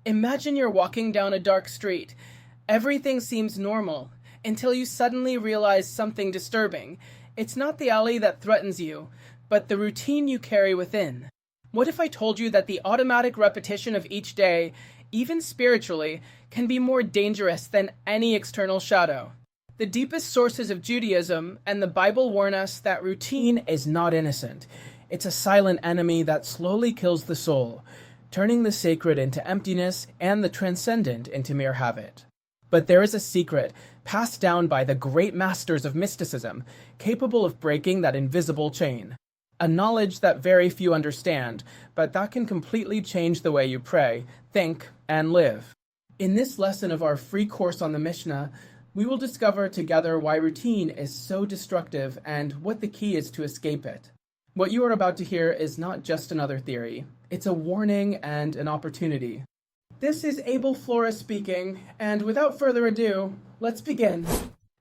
Imagine you're walking down a dark street. Everything seems normal until you suddenly realize something disturbing. It's not the alley that threatens you, but the routine you carry within. What if I told you that the automatic repetition of each day, even spiritually, can be more dangerous than any external shadow? The deepest sources of Judaism and the Bible warn us that routine is not innocent. It's a silent enemy that slowly kills the soul, turning the sacred into emptiness and the transcendent into mere habit. But there is a secret, passed down by the great masters of mysticism, capable of breaking that invisible chain. A knowledge that very few understand, but that can completely change the way you pray, think, and live. In this lesson of our free course on the Mishnah, we will discover together why routine is so destructive and what the key is to escape it. What you are about to hear is not just another theory. It's a warning and an opportunity. This is Abel Flores speaking, and without further ado, let's begin.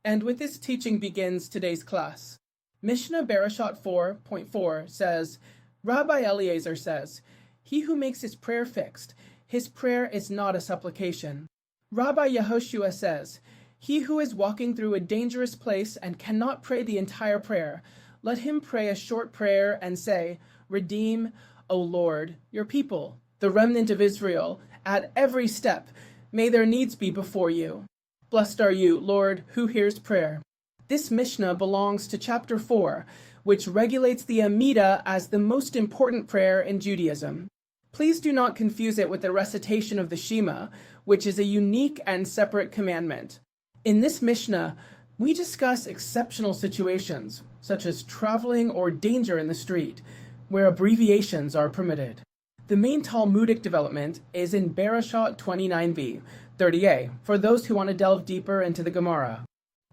And with this teaching begins today's class. Mishnah Berakhot 4.4 says, Rabbi Eliezer says, "He who makes his prayer fixed, his prayer is not a supplication." Rabbi Yehoshua says, "He who is walking through a dangerous place and cannot pray the entire prayer, let him pray a short prayer and say, 'Redeem, O Lord, your people, the remnant of Israel, at every step. May their needs be before you. Blessed are you, Lord, who hears prayer.'" This Mishnah belongs to chapter 4, which regulates the Amidah as the most important prayer in Judaism. Please do not confuse it with the recitation of the Shema, which is a unique and separate commandment. In this Mishnah, we discuss exceptional situations, such as traveling or danger in the street, where abbreviations are permitted. The main Talmudic development is in Berakhot 29b, 30a, for those who want to delve deeper into the Gemara.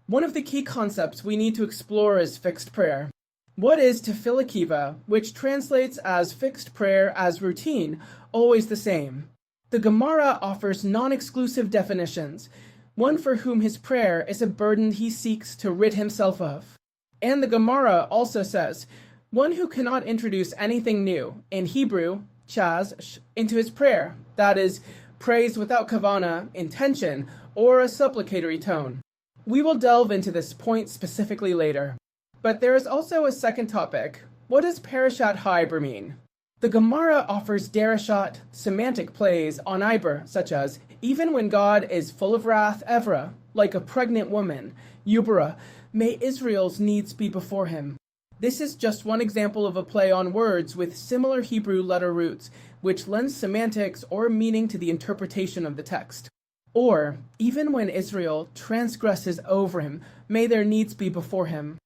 One of the key concepts we need to explore is fixed prayer. What is tefillah Keva, which translates as fixed prayer as routine, always the same? The Gemara offers non-exclusive definitions, one for whom his prayer is a burden he seeks to rid himself of. And the Gemara also says, one who cannot introduce anything new, in Hebrew, chaz, into his prayer, that is, praise without kavana, intention, or a supplicatory tone. We will delve into this point specifically later. But there is also a second topic. What does parashat ha'ibr mean? The Gemara offers derashat, semantic plays on ibr, such as, even when God is full of wrath, evra, like a pregnant woman, yubra, may Israel's needs be before him. This is just one example of a play on words with similar Hebrew letter roots, which lends semantics or meaning to the interpretation of the text. Or, even when Israel transgresses over him, may their needs be before him.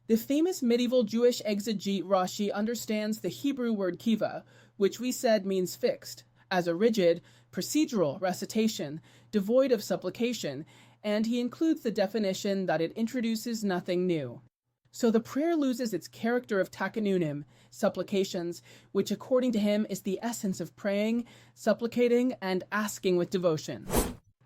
The famous medieval Jewish exegete Rashi understands the Hebrew word Keva, which we said means fixed, as a rigid, procedural recitation, devoid of supplication, and he includes the definition that it introduces nothing new. So the prayer loses its character of tachanunim, supplications, which according to him is the essence of praying, supplicating, and asking with devotion.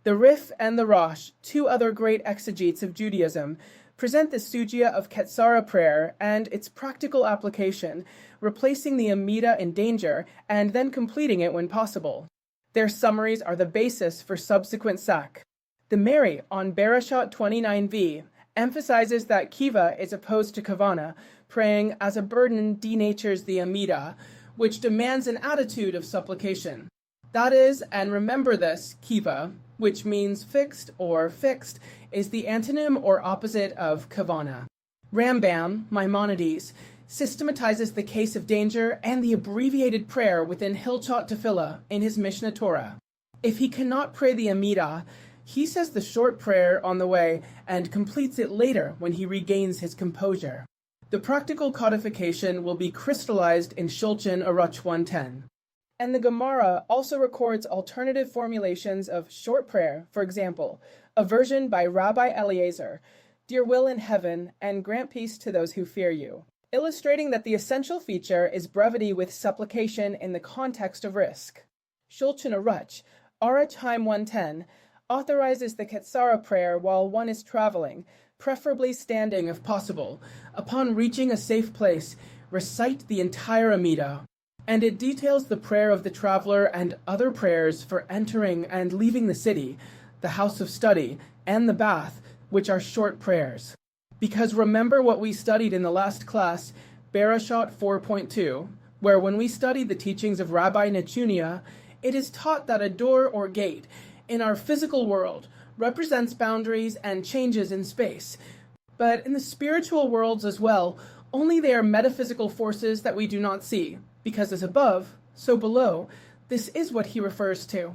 The Rif and the Rosh, two other great exegetes of Judaism, present the sugya of Ketzara prayer and its practical application, replacing the Amidah in danger and then completing it when possible. Their summaries are the basis for subsequent sak. The Mary on Berakhot 29v emphasizes that Keva is opposed to kavana, praying as a burden denatures the Amidah, which demands an attitude of supplication. That is, and remember this, Keva, which means fixed or fixed, is the antonym or opposite of kavana. Rambam, Maimonides, systematizes the case of danger and the abbreviated prayer within Hilchot Tefillah in his Mishnah Torah. If he cannot pray the Amidah, he says the short prayer on the way and completes it later when he regains his composure. The practical codification will be crystallized in Shulchan Aruch 110. And the Gemara also records alternative formulations of short prayer, for example, a version by Rabbi Eliezer, "Dear will in heaven, and grant peace to those who fear you," illustrating that the essential feature is brevity with supplication in the context of risk. Shulchan Aruch, Aruch Haim 110, authorizes the Ketzara prayer while one is traveling, preferably standing if possible. Upon reaching a safe place, recite the entire Amidah. and it details the prayer of the traveler and other prayers for entering and leaving the city, the house of study, and the bath, which are short prayers. Because remember what we studied in the last class, Berakhot 4.2, where when we studied the teachings of Rabbi Nechunia, it is taught that a door or gate in our physical world represents boundaries and changes in space. But in the spiritual worlds as well, only they are metaphysical forces that we do not see, because as above, so below, this is what he refers to.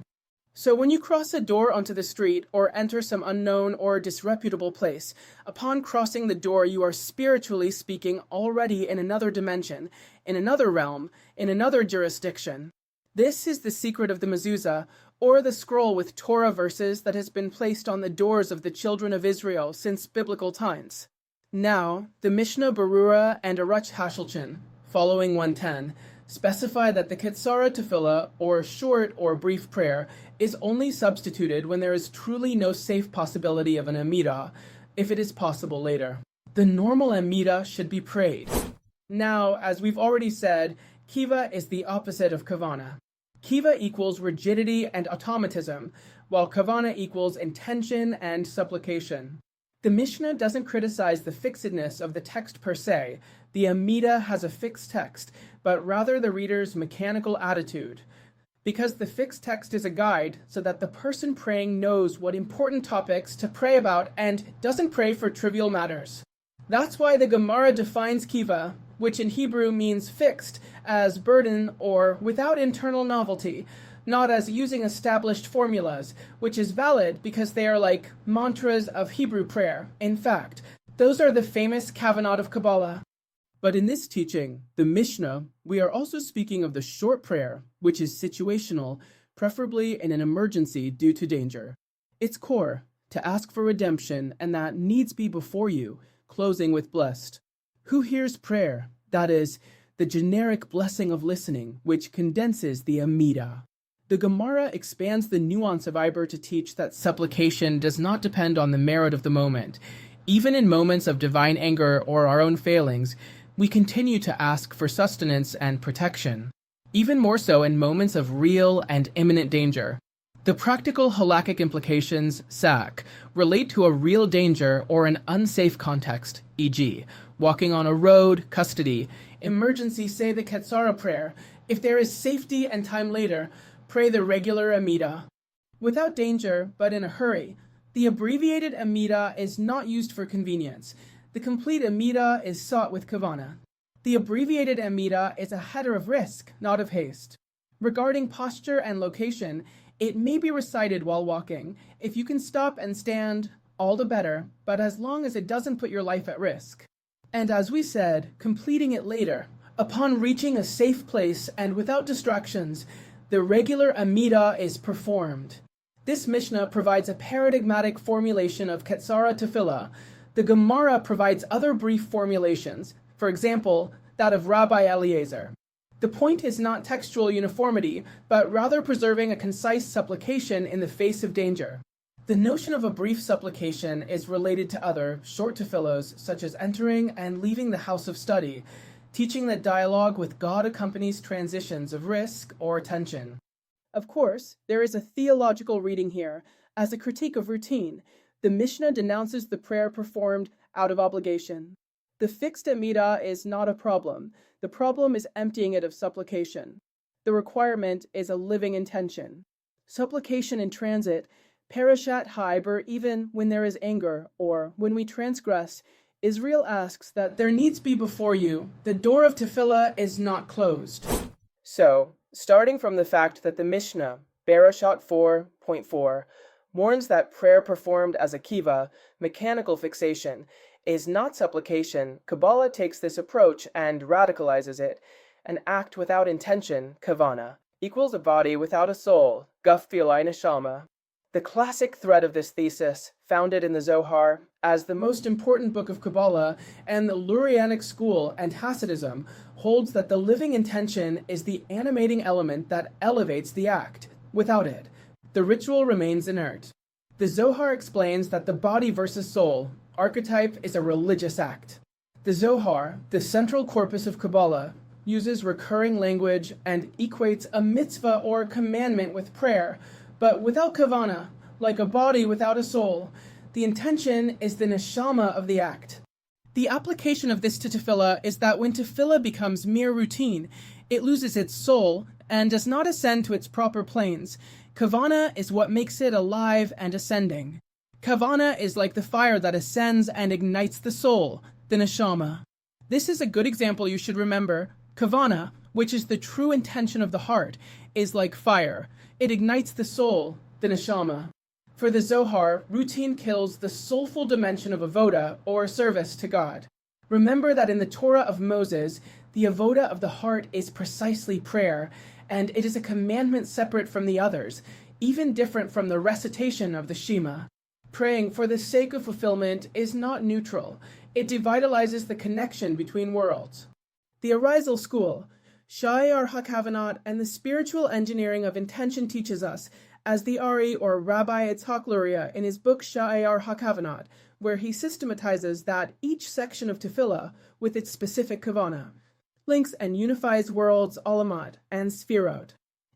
So when you cross a door onto the street or enter some unknown or disreputable place, upon crossing the door you are spiritually speaking already in another dimension, in another realm, in another jurisdiction. This is the secret of the mezuzah, or the scroll with Torah verses that has been placed on the doors of the children of Israel since biblical times. Now, the Mishnah Berurah and Aruch Hashelchen, following 110, specify that the Ketzara Tefillah, or short or brief prayer, is only substituted when there is truly no safe possibility of an Amidah, if it is possible later. The normal Amidah should be prayed. Now, as we've already said, Keva is the opposite of Kavana. Keva equals rigidity and automatism, while Kavana equals intention and supplication. The Mishnah doesn't criticize the fixedness of the text per se. The Amidah has a fixed text, but rather the reader's mechanical attitude. Because the fixed text is a guide so that the person praying knows what important topics to pray about and doesn't pray for trivial matters. That's why the Gemara defines Keva, which in Hebrew means fixed, as burden or without internal novelty, not as using established formulas, which is valid because they are like mantras of Hebrew prayer. In fact, those are the famous Kavanot of Kabbalah. But in this teaching, the Mishnah, we are also speaking of the short prayer, which is situational, preferably in an emergency due to danger. Its core, to ask for redemption, and that needs be before you, closing with blessed. Who hears prayer? That is, the generic blessing of listening, which condenses the Amidah. The Gemara expands the nuance of Iber to teach that supplication does not depend on the merit of the moment. Even in moments of divine anger or our own failings, we continue to ask for sustenance and protection. Even more so in moments of real and imminent danger. The practical halakhic implications, SAC, relate to a real danger or an unsafe context, e.g., walking on a road, custody, emergency, say the Ketzara prayer. If there is safety and time later, pray the regular Amidah. Without danger, but in a hurry, the abbreviated Amidah is not used for convenience. The complete Amidah is sought with Kavana. The abbreviated Amidah is a header of risk, not of haste. Regarding posture and location, it may be recited while walking. If you can stop and stand, all the better, but as long as it doesn't put your life at risk. And as we said, completing it later. Upon reaching a safe place and without distractions, the regular Amidah is performed. This Mishnah provides a paradigmatic formulation of Ketzara Tefillah. The Gemara provides other brief formulations, for example, that of Rabbi Eliezer. The point is not textual uniformity, but rather preserving a concise supplication in the face of danger. The notion of a brief supplication is related to other, short tefillos, such as entering and leaving the house of study, teaching that dialogue with God accompanies transitions of risk or tension. Of course, there is a theological reading here, as a critique of routine. The Mishnah denounces the prayer performed out of obligation. The fixed Amidah is not a problem. The problem is emptying it of supplication. The requirement is a living intention. Supplication in transit, parashat haiber, even when there is anger, or when we transgress, Israel asks that there needs be before you, the door of tefillah is not closed. So, starting from the fact that the Mishnah, Berakhot 4.4, warns that prayer performed as a Keva, mechanical fixation, is not supplication, Kabbalah takes this approach and radicalizes it. An act without intention, kavana, equals a body without a soul, guf v'alai neshama. The classic thread of this thesis, founded in the Zohar as the most important book of Kabbalah, and the Lurianic school and Hasidism, holds that the living intention is the animating element that elevates the act. Without it, the ritual remains inert. The Zohar explains that the body versus soul archetype is a religious act. The Zohar, the central corpus of Kabbalah, uses recurring language, and equates a mitzvah or commandment with prayer, but without kavana, like a body without a soul. The intention is the neshama of the act. The application of this to tefillah is that when tefillah becomes mere routine, it loses its soul and does not ascend to its proper planes. Kavana is what makes it alive and ascending. Kavana is like the fire that ascends and ignites the soul, the neshama. This is a good example you should remember. Kavana, which is the true intention of the heart, is like fire. It ignites the soul, the neshama. For the Zohar, routine kills the soulful dimension of avoda, or service to God. Remember that in the Torah of Moses, the avoda of the heart is precisely prayer, and it is a commandment separate from the others, even different from the recitation of the Shema. Praying for the sake of fulfillment is not neutral. It devitalizes the connection between worlds. The Arizal school, Sha'ar HaKavanot, and the spiritual engineering of intention teaches us, as the Ari or Rabbi Yitzhak Luria in his book Sha'ar HaKavanot, where he systematizes that each section of tefillah, with its specific kavana, links and unifies worlds, alamat, and sphirot.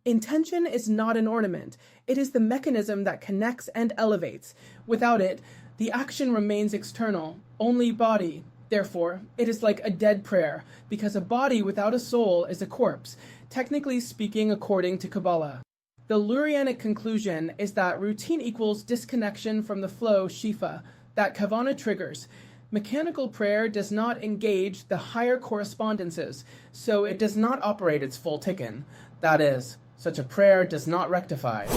Intention is not an ornament. It is the mechanism that connects and elevates. Without it, the action remains external, only body. Therefore, it is like a dead prayer, because a body without a soul is a corpse, technically speaking according to Kabbalah. The Lurianic conclusion is that routine equals disconnection from the flow shifa, that kavana triggers. Mechanical prayer does not engage the higher correspondences, so it does not operate its full tikkun. That is, such a prayer does not rectify.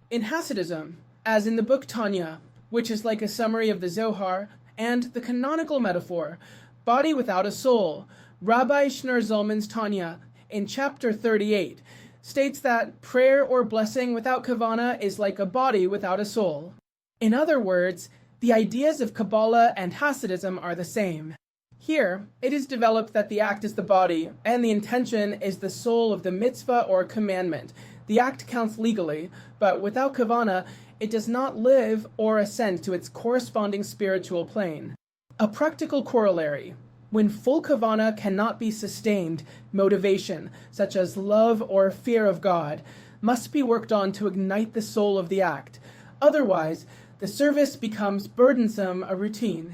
In Hasidism, as in the book Tanya, which is like a summary of the Zohar, and the canonical metaphor, body without a soul, Rabbi Shneur Zalman's Tanya, in chapter 38, states that prayer or blessing without kavana is like a body without a soul. In other words, the ideas of Kabbalah and Hasidism are the same. Here, it is developed that the act is the body, and the intention is the soul of the mitzvah or commandment. The act counts legally, but without kavana, it does not live or ascend to its corresponding spiritual plane. A practical corollary. When full kavana cannot be sustained, motivation, such as love or fear of God, must be worked on to ignite the soul of the act. Otherwise, the service becomes burdensome, a routine.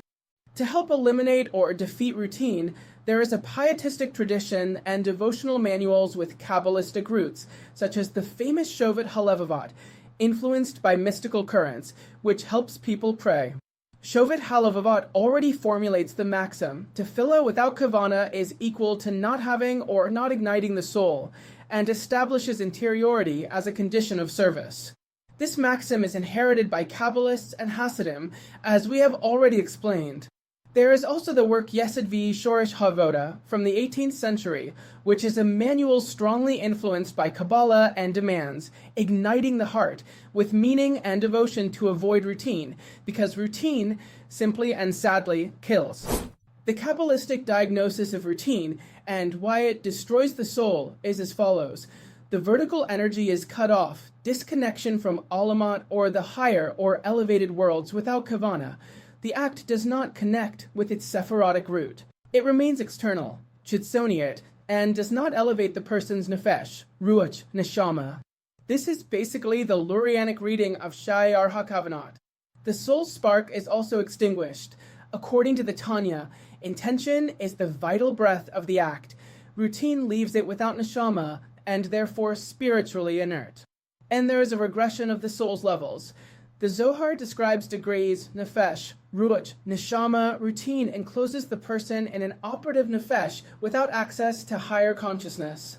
To help eliminate or defeat routine, there is a pietistic tradition and devotional manuals with Kabbalistic roots, such as the famous Shovet HaLevavot, influenced by mystical currents, which helps people pray. Shovet HaLevavot already formulates the maxim, tefillah without kavana is equal to not having or not igniting the soul, and establishes interiority as a condition of service. This maxim is inherited by Kabbalists and Hasidim, as we have already explained. There is also the work Yesed Vi Shoresh Havoda from the 18th century, which is a manual strongly influenced by Kabbalah and demands, igniting the heart with meaning and devotion to avoid routine, because routine, simply and sadly, kills. The Kabbalistic diagnosis of routine and why it destroys the soul is as follows. The vertical energy is cut off, disconnection from alamat or the higher or elevated worlds without kavana. The act does not connect with its sephirotic root. It remains external, chitzoniate, and does not elevate the person's nefesh, ruach, neshama. This is basically the Lurianic reading of Sha'ar HaKavanot. The soul spark is also extinguished. According to the Tanya, intention is the vital breath of the act. Routine leaves it without neshama, and therefore spiritually inert. And there is a regression of the soul's levels. The Zohar describes degrees, nefesh, ruach, neshama, routine encloses the person in an operative nefesh without access to higher consciousness.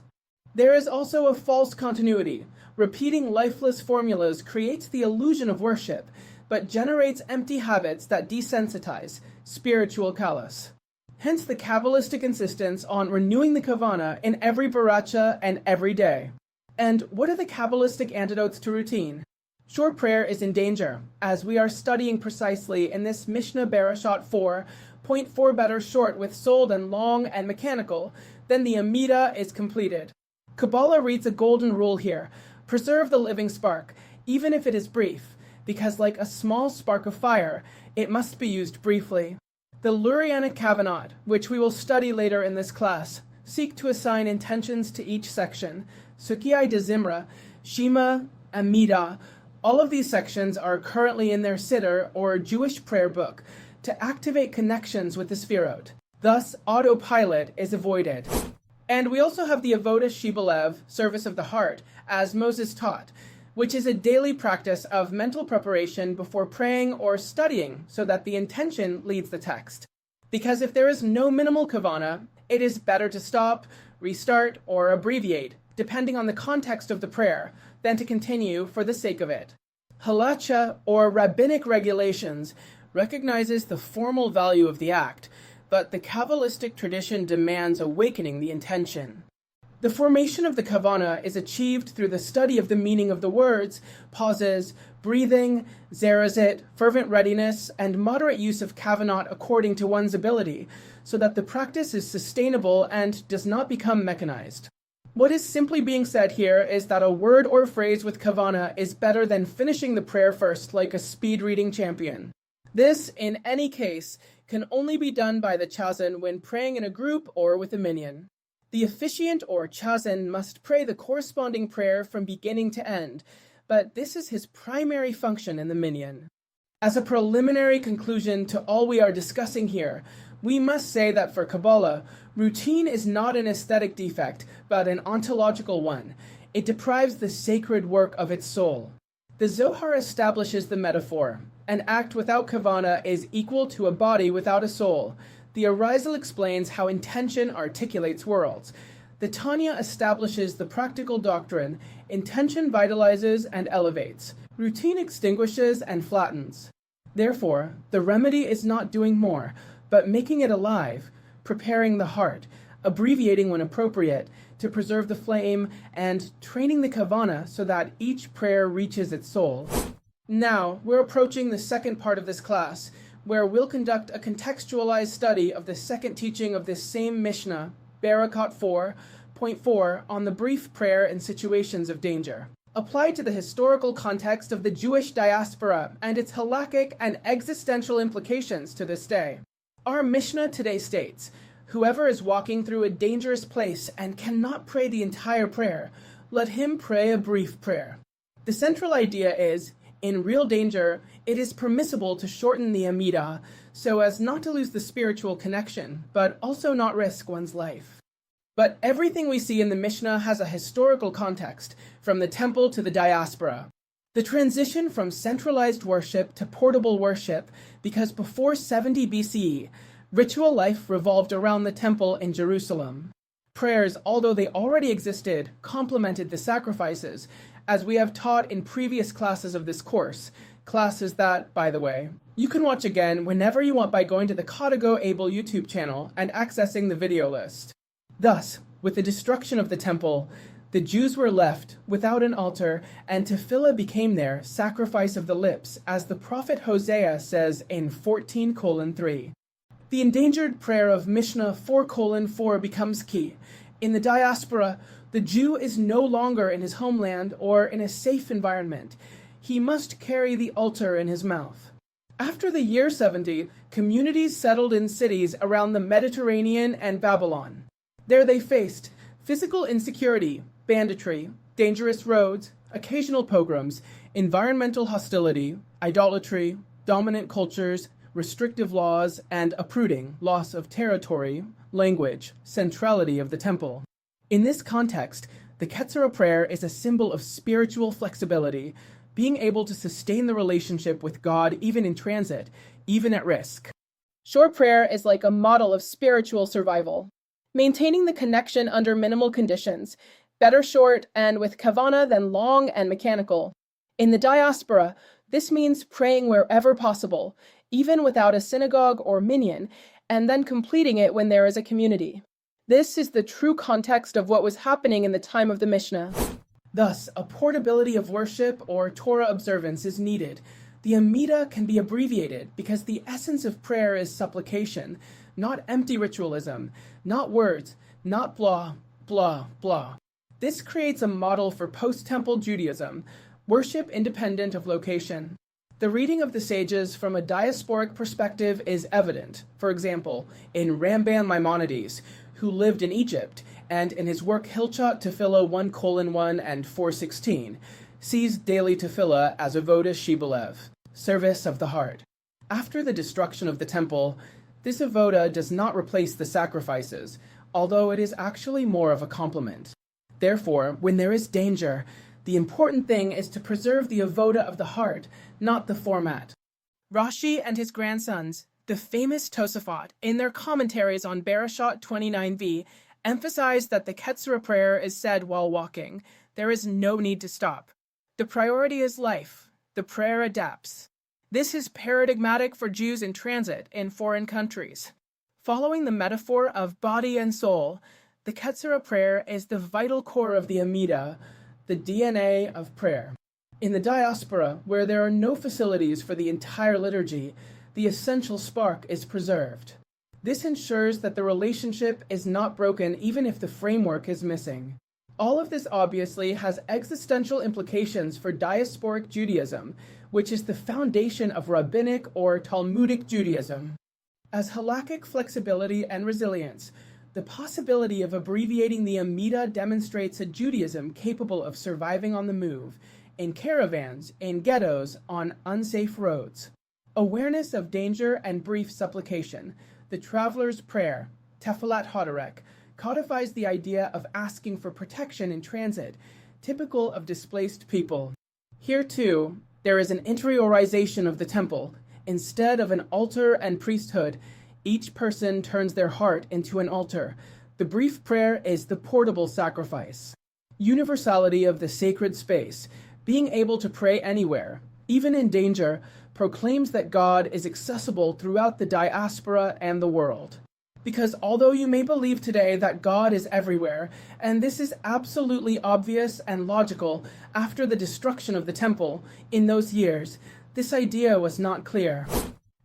There is also a false continuity. Repeating lifeless formulas creates the illusion of worship, but generates empty habits that desensitize, spiritual callous. Hence the Kabbalistic insistence on renewing the kavana in every baracha and every day. And what are the Kabbalistic antidotes to routine? Short prayer is in danger, as we are studying precisely in this Mishnah Berakhot 4.4 better short with soul than long and mechanical, then the Amida is completed. Kabbalah reads a golden rule here: preserve the living spark, even if it is brief, because like a small spark of fire, it must be used briefly. The Lurianic Kavanot, which we will study later in this class, seek to assign intentions to each section. Sukiai de Zimra, Shema, Amida, all of these sections are currently in their Siddur, or Jewish prayer book, to activate connections with the Sefirot. Thus, autopilot is avoided. And we also have the Avodah Shibboleth, service of the heart, as Moses taught, which is a daily practice of mental preparation before praying or studying so that the intention leads the text. Because if there is no minimal kavana, it is better to stop, restart, or abbreviate, depending on the context of the prayer, than to continue for the sake of it. Halacha, or rabbinic regulations, recognizes the formal value of the act, but the Kabbalistic tradition demands awakening the intention. The formation of the kavana is achieved through the study of the meaning of the words, pauses, breathing, zerazit, fervent readiness, and moderate use of kavanot according to one's ability, so that the practice is sustainable and does not become mechanized. What is simply being said here is that a word or phrase with kavana is better than finishing the prayer first like a speed reading champion. This, in any case, can only be done by the chazan when praying in a group or with a minyan. The officiant or chazan must pray the corresponding prayer from beginning to end, but this is his primary function in the minyan. As a preliminary conclusion to all we are discussing here, we must say that for Kabbalah, routine is not an aesthetic defect, but an ontological one. It deprives the sacred work of its soul. The Zohar establishes the metaphor. An act without kavana is equal to a body without a soul. The Arizal explains how intention articulates worlds. The Tanya establishes the practical doctrine. Intention vitalizes and elevates. Routine extinguishes and flattens. Therefore, the remedy is not doing more, but making it alive, preparing the heart, abbreviating when appropriate, to preserve the flame, and training the kavana so that each prayer reaches its soul. Now, we're approaching the second part of this class, where we'll conduct a contextualized study of the second teaching of this same Mishnah, Berakhot 4.4, on the brief prayer in situations of danger, applied to the historical context of the Jewish diaspora and its halakhic and existential implications to this day. Our Mishnah today states, "Whoever is walking through a dangerous place and cannot pray the entire prayer, let him pray a brief prayer." The central idea is, in real danger, it is permissible to shorten the Amida so as not to lose the spiritual connection, but also not risk one's life. But everything we see in the Mishnah has a historical context, from the temple to the diaspora. The transition from centralized worship to portable worship, because before 70 BCE, ritual life revolved around the temple in Jerusalem. Prayers, although they already existed, complemented the sacrifices, as we have taught in previous classes of this course, classes that, by the way, you can watch again whenever you want by going to the Kodago Able YouTube channel and accessing the video list. Thus, with the destruction of the temple, the Jews were left without an altar, and tefillah became their sacrifice of the lips, as the prophet Hosea says in 14:3. The endangered prayer of Mishnah 4:4 becomes key. In the diaspora, the Jew is no longer in his homeland or in a safe environment. He must carry the altar in his mouth. After the year 70, communities settled in cities around the Mediterranean and Babylon. There they faced physical insecurity, banditry, dangerous roads, occasional pogroms, environmental hostility, idolatry, dominant cultures, restrictive laws, and uprooting, loss of territory, language, centrality of the temple. In this context, the Ketzerah prayer is a symbol of spiritual flexibility, being able to sustain the relationship with God even in transit, even at risk. Short prayer is like a model of spiritual survival, maintaining the connection under minimal conditions, better short and with kavana than long and mechanical. In the diaspora, this means praying wherever possible, even without a synagogue or minyan, and then completing it when there is a community. This is the true context of what was happening in the time of the Mishnah. Thus, a portability of worship or Torah observance is needed. The Amida can be abbreviated because the essence of prayer is supplication, not empty ritualism, not words, not blah, blah, blah. This creates a model for post-temple Judaism, worship independent of location. The reading of the sages from a diasporic perspective is evident, for example, in Ramban Maimonides, who lived in Egypt, and in his work Hilchot Tefillah 1:1 and 4:16, sees daily tefillah as avodas shibboleth, service of the heart. After the destruction of the temple, this avoda does not replace the sacrifices, although it is actually more of a complement. Therefore, when there is danger, the important thing is to preserve the avoda of the heart, not the format. Rashi and his grandsons, the famous Tosafot, in their commentaries on Berakhot 29v, emphasize that the Ketzerah prayer is said while walking. There is no need to stop. The priority is life. The prayer adapts. This is paradigmatic for Jews in transit in foreign countries. Following the metaphor of body and soul, the Ketzerah prayer is the vital core of the Amidah, the DNA of prayer. In the diaspora, where there are no facilities for the entire liturgy, the essential spark is preserved. This ensures that the relationship is not broken even if the framework is missing. All of this obviously has existential implications for diasporic Judaism, which is the foundation of Rabbinic or Talmudic Judaism. As halakhic flexibility and resilience, the possibility of abbreviating the Amidah demonstrates a Judaism capable of surviving on the move, in caravans, in ghettos, on unsafe roads. Awareness of danger and brief supplication, the traveler's prayer, Tefillat Haderek, codifies the idea of asking for protection in transit, typical of displaced people. Here, too, there is an interiorization of the temple. Instead of an altar and priesthood, each person turns their heart into an altar. The brief prayer is the portable sacrifice. Universality of the sacred space, being able to pray anywhere, even in danger, proclaims that God is accessible throughout the diaspora and the world. Because although you may believe today that God is everywhere, and this is absolutely obvious and logical after the destruction of the temple in those years, this idea was not clear.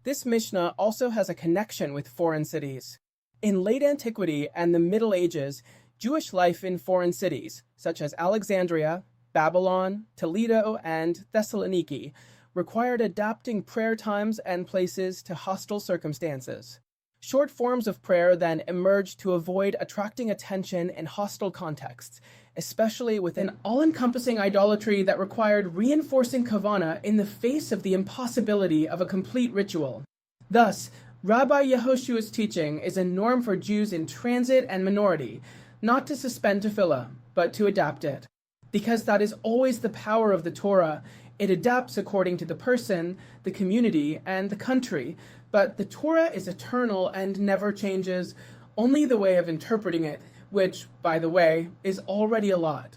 This Mishnah also has a connection with foreign cities. In late antiquity and the Middle Ages, Jewish life in foreign cities, such as Alexandria, Babylon, Toledo, and Thessaloniki, required adapting prayer times and places to hostile circumstances. Short forms of prayer then emerged to avoid attracting attention in hostile contexts, especially with an all-encompassing idolatry that required reinforcing kavana in the face of the impossibility of a complete ritual. Thus, Rabbi Yehoshua's teaching is a norm for Jews in transit and minority, not to suspend tefillah, but to adapt it. Because that is always the power of the Torah, it adapts according to the person, the community, and the country, but the Torah is eternal and never changes, only the way of interpreting it, which, by the way, is already a lot.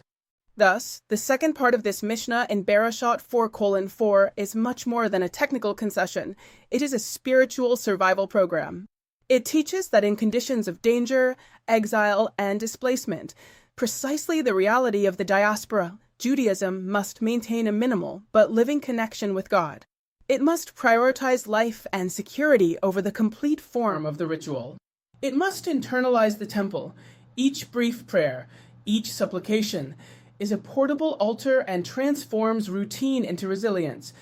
Thus, the second part of this Mishnah in Berakhot 4:4 is much more than a technical concession. It is a spiritual survival program. It teaches that in conditions of danger, exile, and displacement, precisely the reality of the diaspora, Judaism must maintain a minimal but living connection with God. It must prioritize life and security over the complete form of the ritual. It must internalize the temple. Each brief prayer, each supplication, is a portable altar and transforms routine into resilience,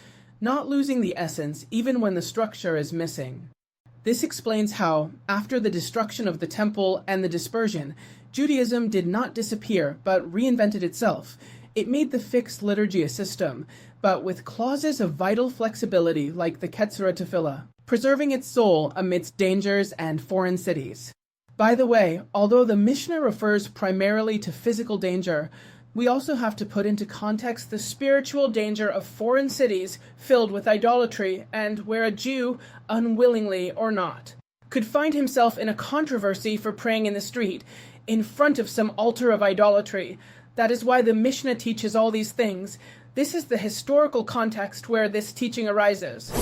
not losing the essence even when the structure is missing. This explains how, after the destruction of the temple and the dispersion, Judaism did not disappear but reinvented itself. It made the fixed liturgy a system, but with clauses of vital flexibility like the Ketzerah Tefillah, preserving its soul amidst dangers and foreign cities. By the way, although the Mishnah refers primarily to physical danger, we also have to put into context the spiritual danger of foreign cities filled with idolatry and where a Jew, unwillingly or not, could find himself in a controversy for praying in the street, in front of some altar of idolatry. That is why the Mishnah teaches all these things. This is the historical context where this teaching arises.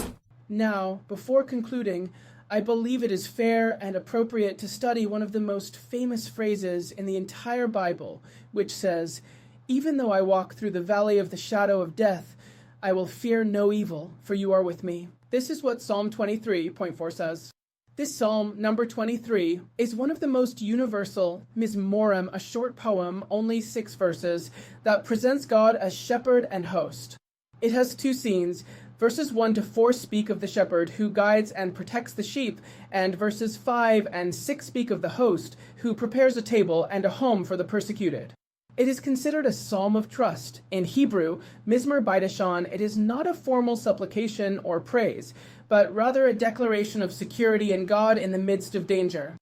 Now, before concluding, I believe it is fair and appropriate to study one of the most famous phrases in the entire Bible, which says, "Even though I walk through the valley of the shadow of death, I will fear no evil, for you are with me." This is what Psalm 23:4 says. This psalm, number 23, is one of the most universal, Mizmorim, a short poem, only 6 verses, that presents God as shepherd and host. It has 2 scenes. Verses 1 to 4 speak of the shepherd who guides and protects the sheep, and verses 5 and 6 speak of the host who prepares a table and a home for the persecuted. It is considered a psalm of trust. In Hebrew, Mizmor B'dashon, it is not a formal supplication or praise, but rather a declaration of security in God in the midst of danger.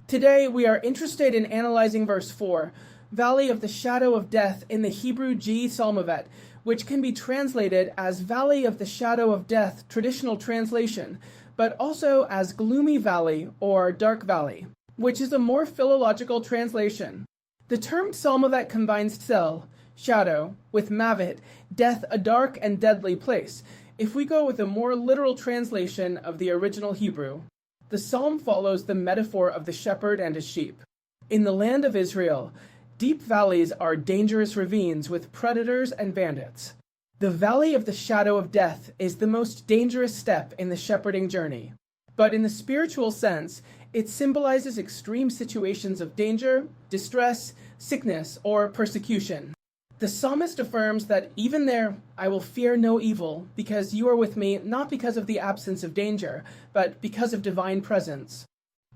Today, we are interested in analyzing verse 4, Valley of the Shadow of Death in the Hebrew G Psalmavet, which can be translated as Valley of the Shadow of Death, traditional translation, but also as Gloomy Valley or Dark Valley, which is a more philological translation. The term Psalmavet combines tsel, shadow, with mavet, death, a dark and deadly place. If we go with a more literal translation of the original Hebrew, the psalm follows the metaphor of the shepherd and his sheep. In the land of Israel, deep valleys are dangerous ravines with predators and bandits. The valley of the shadow of death is the most dangerous step in the shepherding journey. But in the spiritual sense, it symbolizes extreme situations of danger, distress, sickness, or persecution. The psalmist affirms that even there I will fear no evil, because you are with me, not because of the absence of danger, but because of divine presence.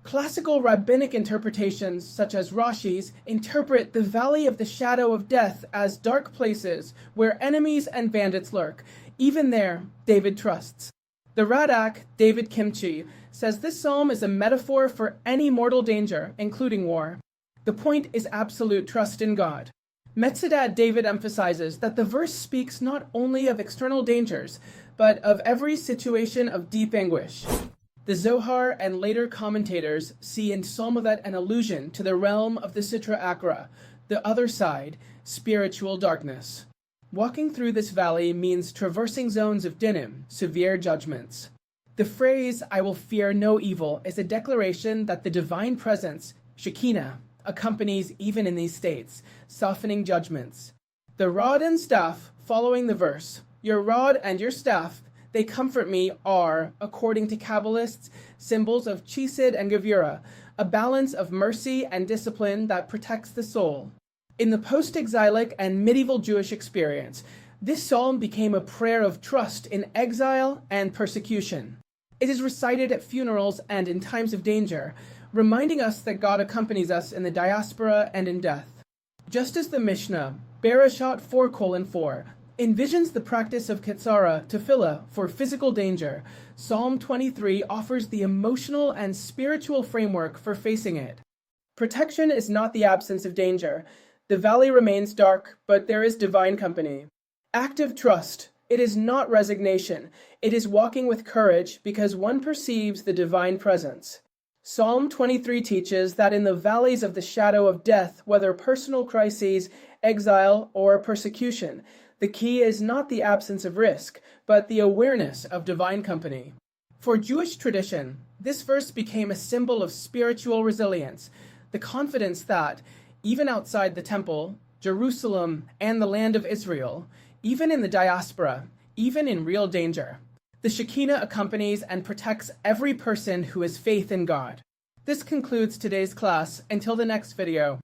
Classical rabbinic interpretations, such as Rashi's, interpret the valley of the shadow of death as dark places where enemies and bandits lurk. Even there, David trusts. The Radak, David Kimchi, says this psalm is a metaphor for any mortal danger, including war. The point is absolute trust in God. Metzudat David emphasizes that the verse speaks not only of external dangers, but of every situation of deep anguish. The Zohar and later commentators see in Psalmavet an allusion to the realm of the Sitra Achra, the other side, spiritual darkness. Walking through this valley means traversing zones of dinim, severe judgments. The phrase, I will fear no evil, is a declaration that the divine presence, Shekinah, accompanies even in these states, softening judgments. The rod and staff, following the verse, your rod and your staff, they comfort me, are, according to Kabbalists, symbols of Chesed and Gevurah, a balance of mercy and discipline that protects the soul. In the post-exilic and medieval Jewish experience, this psalm became a prayer of trust in exile and persecution. It is recited at funerals and in times of danger, reminding us that God accompanies us in the diaspora and in death. Just as the Mishnah, Berakhot 4:4, envisions the practice of Ketzara, tefillah, for physical danger, Psalm 23 offers the emotional and spiritual framework for facing it. Protection is not the absence of danger. The valley remains dark, but there is divine company. Active trust. It is not resignation. It is walking with courage because one perceives the divine presence. Psalm 23 teaches that in the valleys of the shadow of death, whether personal crises, exile, or persecution, the key is not the absence of risk, but the awareness of divine company. For Jewish tradition, this verse became a symbol of spiritual resilience, the confidence that, even outside the temple, Jerusalem, and the land of Israel, even in the diaspora, even in real danger, the Shekinah accompanies and protects every person who has faith in God. This concludes today's class. Until the next video.